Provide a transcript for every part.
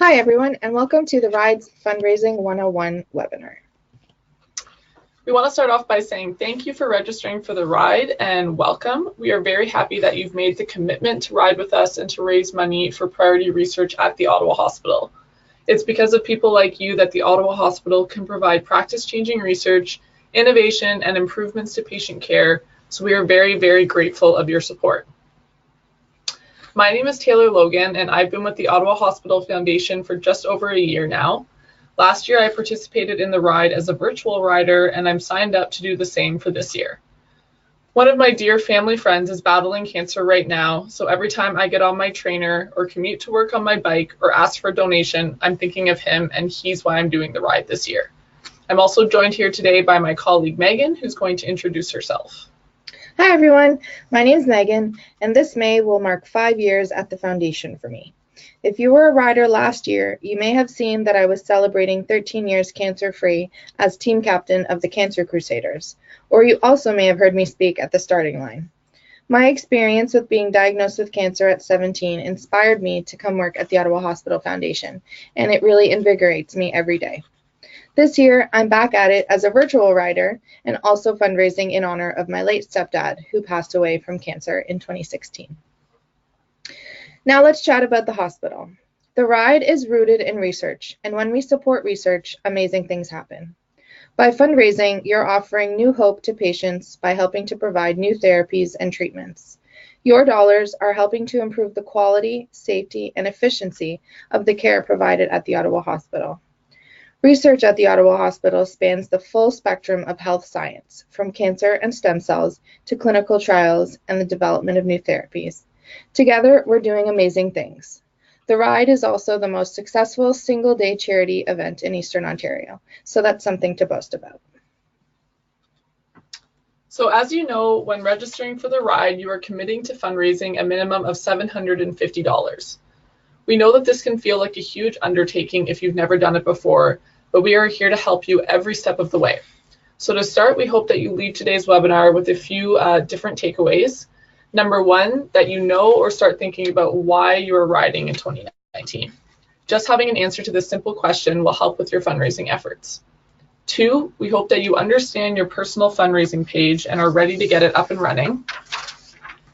Hi everyone, and welcome to the RIDE's Fundraising 101 webinar. We want to start off by saying thank you for registering for the ride and welcome. We are very happy that you've made the commitment to ride with us and to raise money for priority research at the Ottawa Hospital. It's because of people like you that the Ottawa Hospital can provide practice-changing research, innovation, and improvements to patient care, so we are very, very grateful of your support. My name is Taylor Logan, and I've been with the Ottawa Hospital Foundation for just over a year now. Last year, I participated in the ride as a virtual rider, and I'm signed up to do the same for this year. One of my dear family friends is battling cancer right now, so every time I get on my trainer or commute to work on my bike or ask for a donation, I'm thinking of him, and he's why I'm doing the ride this year. I'm also joined here today by my colleague Megan, who's going to introduce herself. Hi everyone, my name is Megan, and this May will mark 5 years at the foundation for me. If you were a rider last year, you may have seen that I was celebrating 13 years cancer-free as team captain of the Cancer Crusaders, or you also may have heard me speak at the starting line. My experience with being diagnosed with cancer at 17 inspired me to come work at the Ottawa Hospital Foundation, and it really invigorates me every day. This year, I'm back at it as a virtual rider and also fundraising in honor of my late stepdad, who passed away from cancer in 2016. Now let's chat about the hospital. The ride is rooted in research, and when we support research, amazing things happen. By fundraising, you're offering new hope to patients by helping to provide new therapies and treatments. Your dollars are helping to improve the quality, safety, and efficiency of the care provided at the Ottawa Hospital. Research at the Ottawa Hospital spans the full spectrum of health science, from cancer and stem cells to clinical trials and the development of new therapies. Together, we're doing amazing things. The ride is also the most successful single-day charity event in Eastern Ontario, so that's something to boast about. So as you know, when registering for the ride, you are committing to fundraising a minimum of $750. We know that this can feel like a huge undertaking if you've never done it before, but we are here to help you every step of the way. So to start, we hope that you leave today's webinar with a few different takeaways. Number one, that you know or start thinking about why you are riding in 2019. Just having an answer to this simple question will help with your fundraising efforts. Two, we hope that you understand your personal fundraising page and are ready to get it up and running.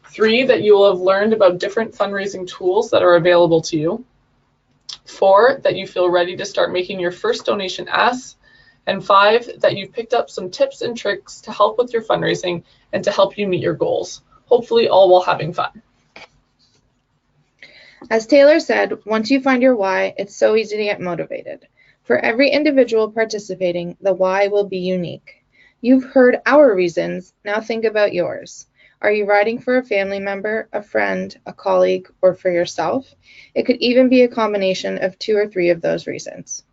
Three, that you will have learned about different fundraising tools that are available to you. Four, that you feel ready to start making your first donation ask. And five, that you've picked up some tips and tricks to help with your fundraising and to help you meet your goals, hopefully all while having fun. As Taylor said, once you find your why, it's so easy to get motivated. For every individual participating, the why will be unique. You've heard our reasons, now think about yours. Are you riding for a family member, a friend, a colleague, or for yourself? It could even be a combination of 2 or 3 of those reasons.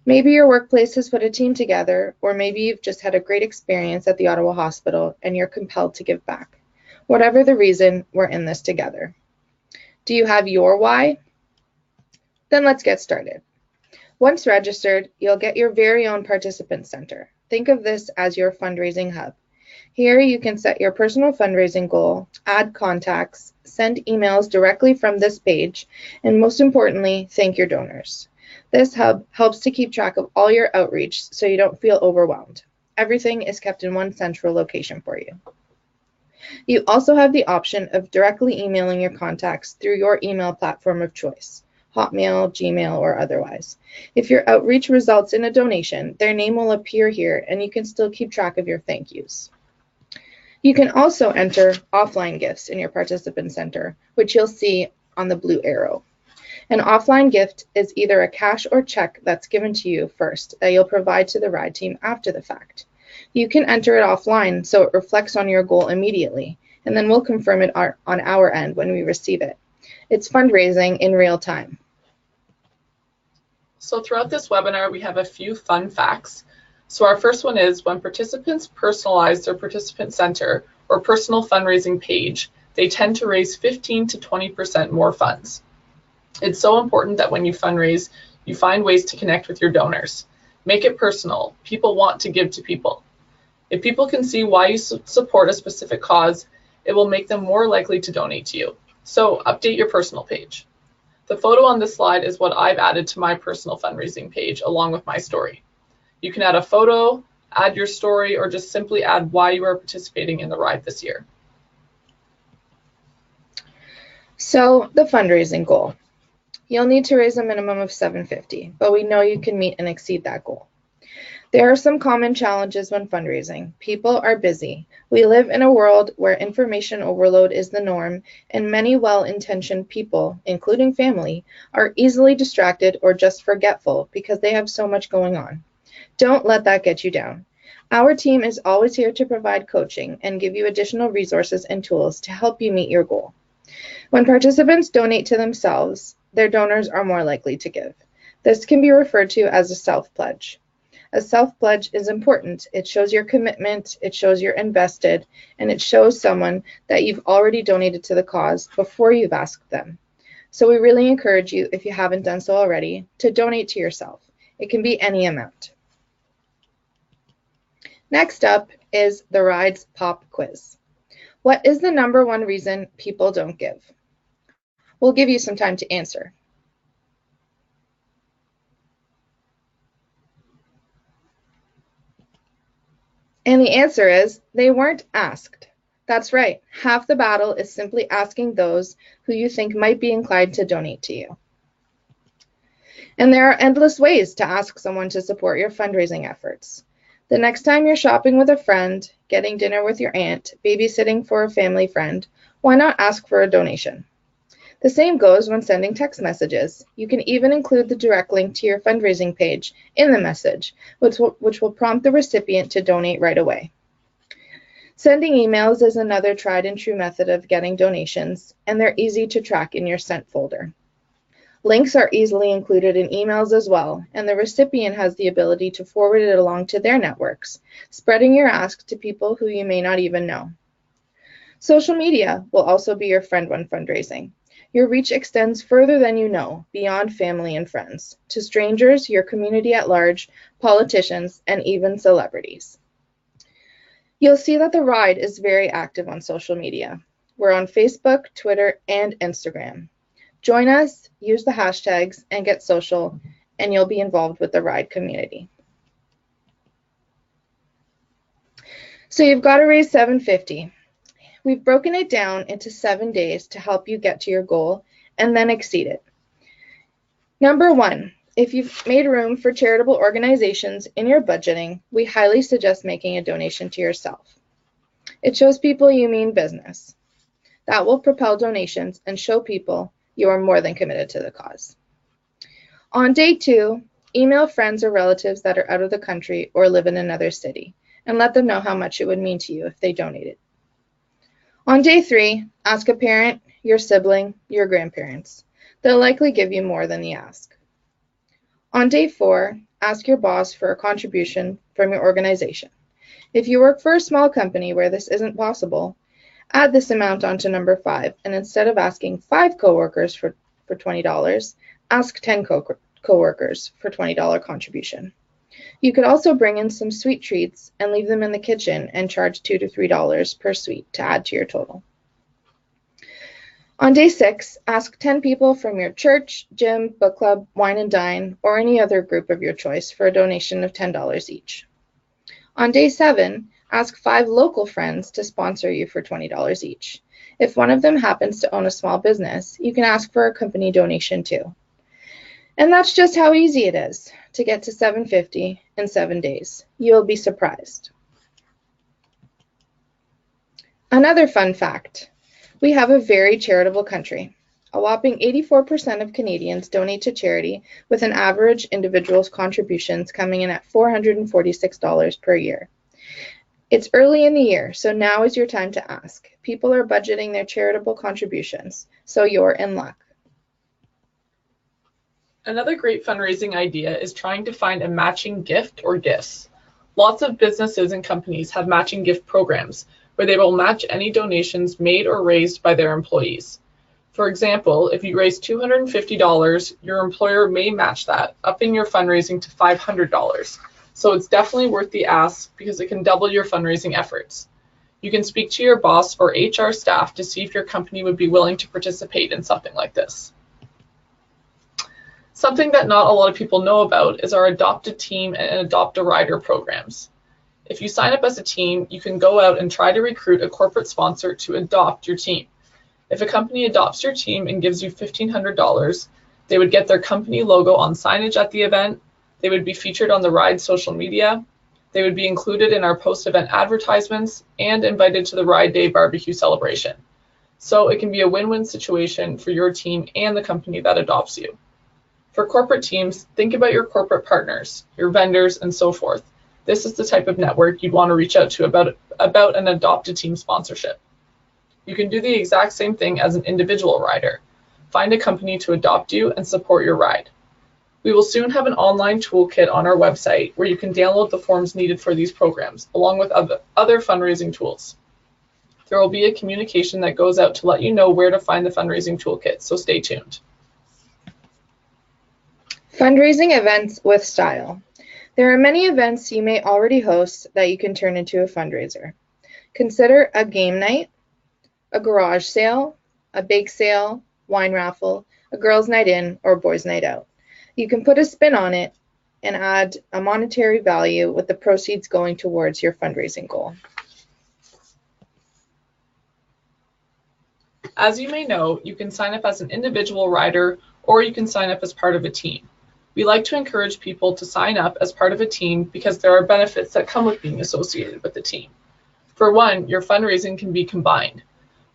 Maybe your workplace has put a team together, or maybe you've just had a great experience at the Ottawa Hospital and you're compelled to give back. Whatever the reason, we're in this together. Do you have your why? Then let's get started. Once registered, you'll get your very own participant center. Think of this as your fundraising hub. Here you can set your personal fundraising goal, add contacts, send emails directly from this page, and most importantly, thank your donors. This hub helps to keep track of all your outreach so you don't feel overwhelmed. Everything is kept in one central location for you. You also have the option of directly emailing your contacts through your email platform of choice, Hotmail, Gmail, or otherwise. If your outreach results in a donation, their name will appear here and you can still keep track of your thank yous. You can also enter offline gifts in your participant center, which you'll see on the blue arrow. An offline gift is either a cash or check that's given to you first that you'll provide to the ride team after the fact. You can enter it offline so it reflects on your goal immediately, and then we'll confirm it on our end when we receive it. It's fundraising in real time. So throughout this webinar, we have a few fun facts. So our first one is when participants personalize their participant center or personal fundraising page, they tend to raise 15 to 20% more funds. It's so important that when you fundraise, you find ways to connect with your donors. Make it personal. People want to give to people. If people can see why you support a specific cause, it will make them more likely to donate to you. So update your personal page. The photo on this slide is what I've added to my personal fundraising page along with my story. You can add a photo, add your story, or just simply add why you are participating in the ride this year. So the fundraising goal. You'll need to raise a minimum of $750, but we know you can meet and exceed that goal. There are some common challenges when fundraising. People are busy. We live in a world where information overload is the norm, and many well-intentioned people, including family, are easily distracted or just forgetful because they have so much going on. Don't let that get you down. Our team is always here to provide coaching and give you additional resources and tools to help you meet your goal. When participants donate to themselves, their donors are more likely to give. This can be referred to as a self-pledge. A self-pledge is important. It shows your commitment, it shows you're invested, and it shows someone that you've already donated to the cause before you've asked them. So we really encourage you, if you haven't done so already, to donate to yourself. It can be any amount. Next up is the Rides Pop Quiz. What is the #1 reason people don't give? We'll give you some time to answer. And the answer is they weren't asked. That's right. Half the battle is simply asking those who you think might be inclined to donate to you. And there are endless ways to ask someone to support your fundraising efforts. The next time you're shopping with a friend, getting dinner with your aunt, babysitting for a family friend, why not ask for a donation? The same goes when sending text messages. You can even include the direct link to your fundraising page in the message, which will prompt the recipient to donate right away. Sending emails is another tried and true method of getting donations, and they're easy to track in your sent folder. Links are easily included in emails as well, and the recipient has the ability to forward it along to their networks, spreading your ask to people who you may not even know. Social media will also be your friend when fundraising. Your reach extends further than you know, beyond family and friends, to strangers, your community at large, politicians, and even celebrities. You'll see that the Ride is very active on social media. We're on Facebook, Twitter, and Instagram. Join us, use the hashtags, and get social, and you'll be involved with the Ride community. So you've got to raise $750. We've broken it down into 7 days to help you get to your goal and then exceed it. #1, if you've made room for charitable organizations in your budgeting, we highly suggest making a donation to yourself. It shows people you mean business. That will propel donations and show people you are more than committed to the cause. On day 2, email friends or relatives that are out of the country or live in another city and let them know how much it would mean to you if they donated. On day 3, ask a parent, your sibling, your grandparents. They'll likely give you more than the ask. On day 4, ask your boss for a contribution from your organization. If you work for a small company where this isn't possible, add this amount onto number 5, and instead of asking 5 coworkers for $20, ask 10 coworkers for $20 contribution. You could also bring in some sweet treats and leave them in the kitchen and charge $2 to $3 per sweet to add to your total. On day 6, ask 10 people from your church, gym, book club, wine and dine, or any other group of your choice for a donation of $10 each. On day 7, ask 5 local friends to sponsor you for $20 each. If one of them happens to own a small business, you can ask for a company donation too. And that's just how easy it is to get to $750 in 7 days. You'll be surprised. Another fun fact, we have a very charitable country. A whopping 84% of Canadians donate to charity, with an average individual's contributions coming in at $446 per year. It's early in the year, so now is your time to ask. People are budgeting their charitable contributions, so you're in luck. Another great fundraising idea is trying to find a matching gift or gifts. Lots of businesses and companies have matching gift programs where they will match any donations made or raised by their employees. For example, if you raise $250, your employer may match that, upping your fundraising to $500. So it's definitely worth the ask because it can double your fundraising efforts. You can speak to your boss or HR staff to see if your company would be willing to participate in something like this. Something that not a lot of people know about is our Adopt a Team and Adopt a Rider programs. If you sign up as a team, you can go out and try to recruit a corporate sponsor to adopt your team. If a company adopts your team and gives you $1,500, they would get their company logo on signage at the event, they would be featured on the Ride social media, they would be included in our post-event advertisements, and invited to the Ride Day barbecue celebration. So it can be a win-win situation for your team and the company that adopts you. For corporate teams, think about your corporate partners, your vendors, and so forth. This is the type of network you'd want to reach out to about an Adopt a Team sponsorship. You can do the exact same thing as an individual rider. Find a company to adopt you and support your ride. We will soon have an online toolkit on our website where you can download the forms needed for these programs, along with other fundraising tools. There will be a communication that goes out to let you know where to find the fundraising toolkit, so stay tuned. Fundraising events with style. There are many events you may already host that you can turn into a fundraiser. Consider a game night, a garage sale, a bake sale, wine raffle, a girls' night in, or boys' night out. You can put a spin on it and add a monetary value with the proceeds going towards your fundraising goal. As you may know, you can sign up as an individual rider or you can sign up as part of a team. We like to encourage people to sign up as part of a team because there are benefits that come with being associated with the team. For one, your fundraising can be combined.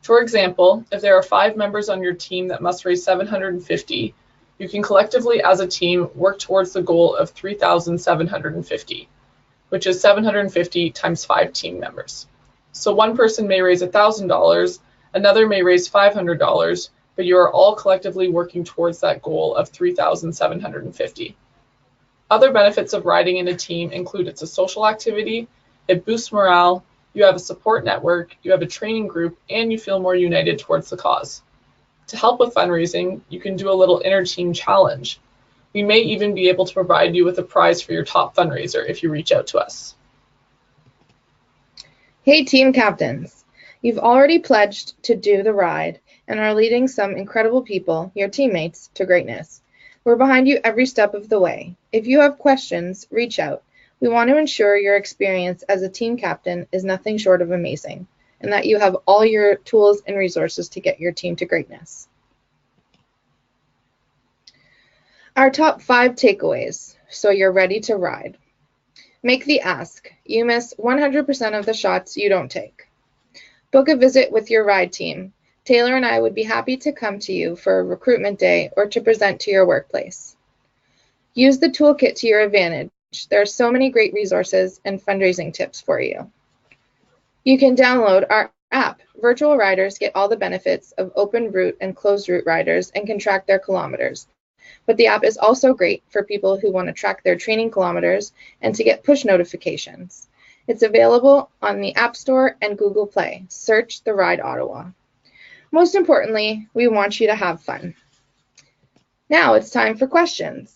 For example, if there are 5 members on your team that must raise $750, you can collectively as a team work towards the goal of $3,750, which is 750 times 5 team members. So one person may raise $1,000, another may raise $500, but you are all collectively working towards that goal of $3,750. Other benefits of riding in a team include it's a social activity, it boosts morale, you have a support network, you have a training group, and you feel more united towards the cause. To help with fundraising, you can do a little inter-team challenge. We may even be able to provide you with a prize for your top fundraiser if you reach out to us. Hey team captains, you've already pledged to do the ride and are leading some incredible people, your teammates, to greatness. We're behind you every step of the way. If you have questions, reach out. We want to ensure your experience as a team captain is nothing short of amazing, and that you have all your tools and resources to get your team to greatness. Our top 5 takeaways, so you're ready to ride. Make the ask. You miss 100% of the shots you don't take. Book a visit with your ride team. Taylor and I would be happy to come to you for a recruitment day or to present to your workplace. Use the toolkit to your advantage. There are so many great resources and fundraising tips for you. You can download our app. Virtual riders get all the benefits of open route and closed route riders and can track their kilometers. But the app is also great for people who want to track their training kilometers and to get push notifications. It's available on the App Store and Google Play. Search the Ride Ottawa. Most importantly, we want you to have fun. Now it's time for questions.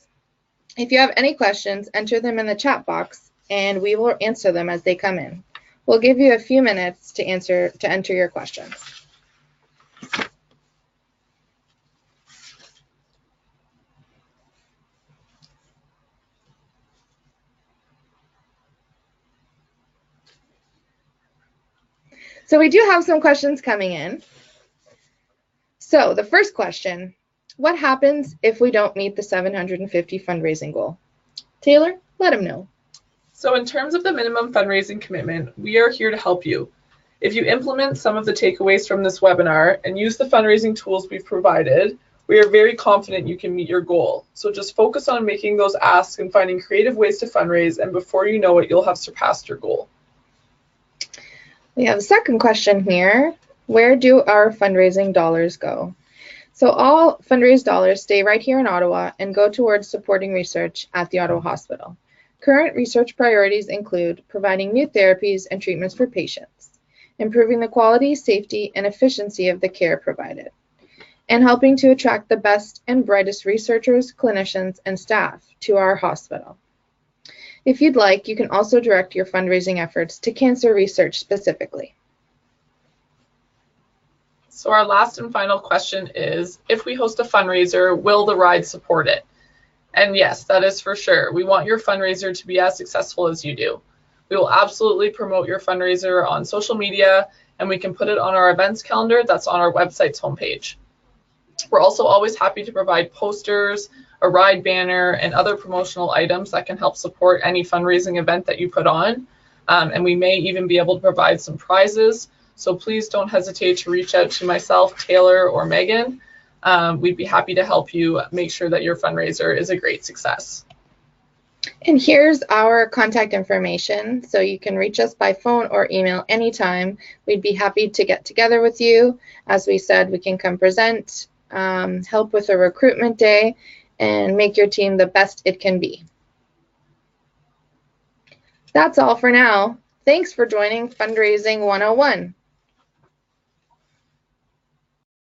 If you have any questions, enter them in the chat box and we will answer them as they come in. We'll give you a few minutes to enter your questions. So we do have some questions coming in. So the first question, what happens if we don't meet the 750 fundraising goal? Taylor, let him know. So in terms of the minimum fundraising commitment, we are here to help you. If you implement some of the takeaways from this webinar and use the fundraising tools we've provided, we are very confident you can meet your goal. So just focus on making those asks and finding creative ways to fundraise, and before you know it, you'll have surpassed your goal. We have a second question here. Where do our fundraising dollars go? So all fundraised dollars stay right here in Ottawa and go towards supporting research at the Ottawa Hospital. Current research priorities include providing new therapies and treatments for patients, improving the quality, safety, and efficiency of the care provided, and helping to attract the best and brightest researchers, clinicians, and staff to our hospital. If you'd like, you can also direct your fundraising efforts to cancer research specifically. So our last and final question is, if we host a fundraiser, will the ride support it? And yes, that is for sure. We want your fundraiser to be as successful as you do. We will absolutely promote your fundraiser on social media, and we can put it on our events calendar that's on our website's homepage. We're also always happy to provide posters, a ride banner, and other promotional items that can help support any fundraising event that you put on. And we may even be able to provide some prizes. So please don't hesitate to reach out to myself, Taylor, or Megan. We'd be happy to help you make sure that your fundraiser is a great success. And here's our contact information, so you can reach us by phone or email anytime. We'd be happy to get together with you. As we said, we can come present, help with a recruitment day, and make your team the best it can be. That's all for now. Thanks for joining Fundraising 101.